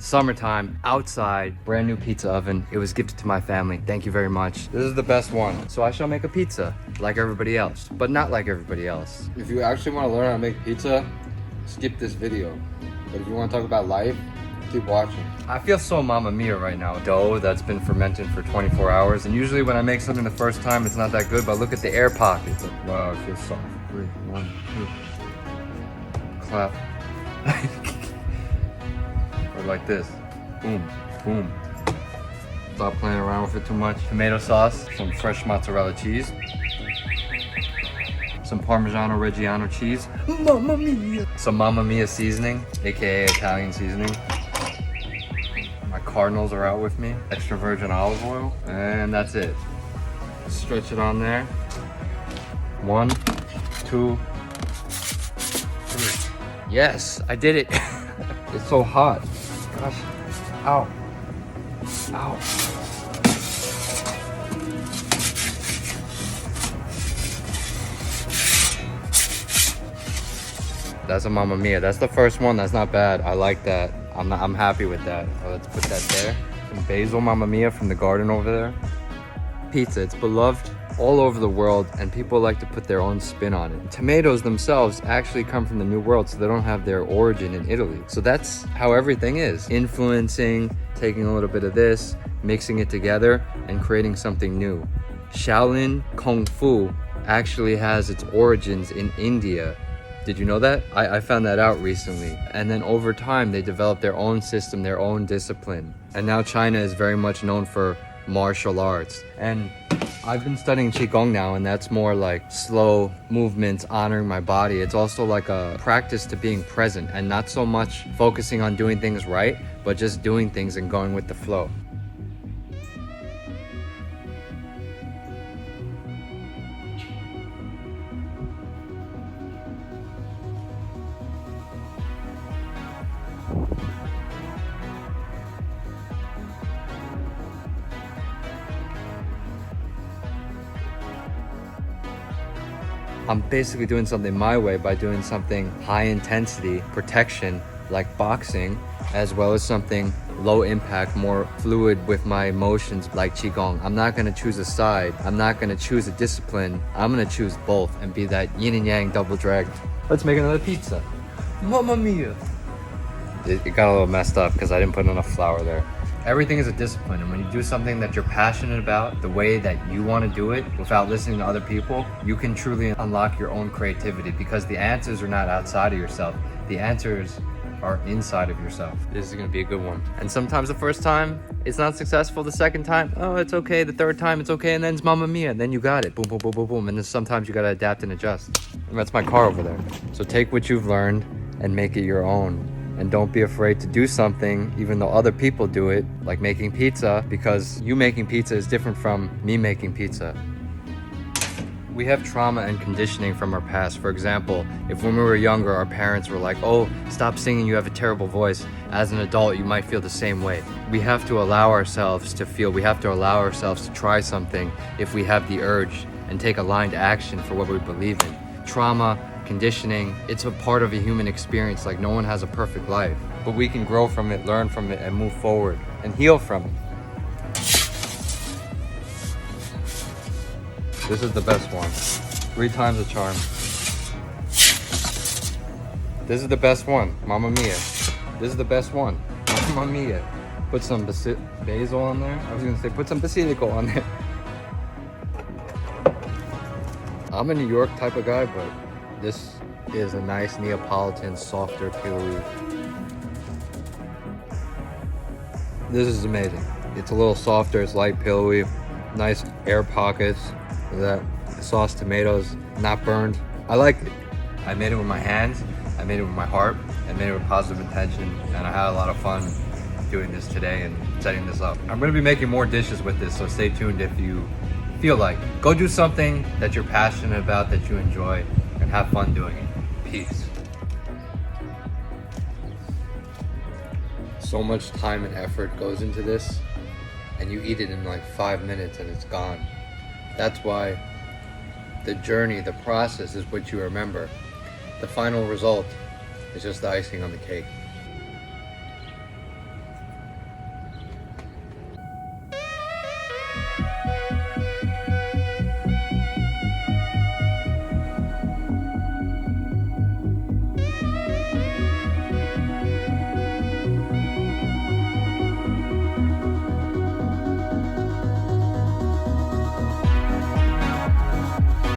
summertime, outside, brand new pizza oven. It was gifted to my family. Thank you very much. This is the best one. So I shall make a pizza like everybody else, but not like everybody else. If you actually want to learn how to make pizza, skip this video. But if you want to talk about life, keep watching. I feel so Mamma Mia right now. Dough that's been fermenting for 24 hours. And usually when I make something the first time, it's not that good, but look at the air pockets. Wow, it feels soft. 3, 1, 2. Clap. Or like this. Boom, boom. Stop playing around with it too much. Tomato sauce, some fresh mozzarella cheese, some Parmigiano Reggiano cheese. Mamma Mia! Some Mamma Mia seasoning, aka Italian seasoning. My cardinals are out with me. Extra virgin olive oil, and that's it. Stretch it on there. 1, 2, 3. Yes, I did it. It's so hot. Gosh. Ow. Ow. That's a Mamma Mia. That's the first one. That's not bad. I like that. I'm happy with that. Let's put that there. Some basil Mamma Mia from the garden over there. Pizza. It's beloved all over the world, and people like to put their own spin on it. Tomatoes themselves actually come from the New World, so they don't have their origin in Italy. So that's how everything is. Influencing, taking a little bit of this, mixing it together, and creating something new. Shaolin Kung Fu actually has its origins in India. Did you know that? I found that out recently. And then over time, they developed their own system, their own discipline. And now China is very much known for martial arts. And I've been studying Qigong now, and that's more like slow movements, honoring my body. It's also like a practice to being present and not so much focusing on doing things right, but just doing things and going with the flow. I'm basically doing something my way by doing something high intensity protection like boxing, as well as something low impact, more fluid with my emotions like Qigong. I'm not gonna choose a side. I'm not gonna choose a discipline. I'm gonna choose both and be that yin and yang double dragon. Let's make another pizza. Mamma Mia! It got a little messed up because I didn't put enough flour there. Everything is a discipline, and when you do something that you're passionate about, the way that you want to do it without listening to other people, you can truly unlock your own creativity, because the answers are not outside of yourself. The answers are inside of yourself. This is going to be a good one. And sometimes the first time, it's not successful. The second time, oh, it's okay. The third time, it's okay. And then it's Mamma Mia. And then you got it. Boom, boom, boom, boom, boom. And then sometimes you got to adapt and adjust. And that's my car over there. So take what you've learned and make it your own. And don't be afraid to do something even though other people do it, like making pizza, because you making pizza is different from me making pizza. We have trauma and conditioning from our past. For example, if when we were younger, our parents were like, oh, stop singing, you have a terrible voice. As an adult, you might feel the same way. We have to allow ourselves to feel, we have to allow ourselves to try something if we have the urge, and take aligned action for what we believe in. Trauma, conditioning, it's a part of a human experience. Like, no one has a perfect life, but we can grow from it, learn from it, and move forward and heal from it. This is the best one. 3 times a charm. This is the best one. Mamma Mia. This is the best one. Mamma Mia. Put some basil on there. I was gonna say put some basilico on there. I'm a New York type of guy, but this is a nice Neapolitan, softer, pillowy. This is amazing. It's a little softer, it's light, pillowy, nice air pockets. That sauce, tomatoes, not burned. I like it. I made it with my hands, I made it with my heart, I made it with positive intention, and I had a lot of fun doing this today and setting this up. I'm gonna be making more dishes with this, so stay tuned if you feel like. Go do something that you're passionate about, that you enjoy, and have fun doing it. Peace. So much time and effort goes into this, and you eat it in like 5 minutes and it's gone. That's why the journey, the process is what you remember. The final result is just the icing on the cake.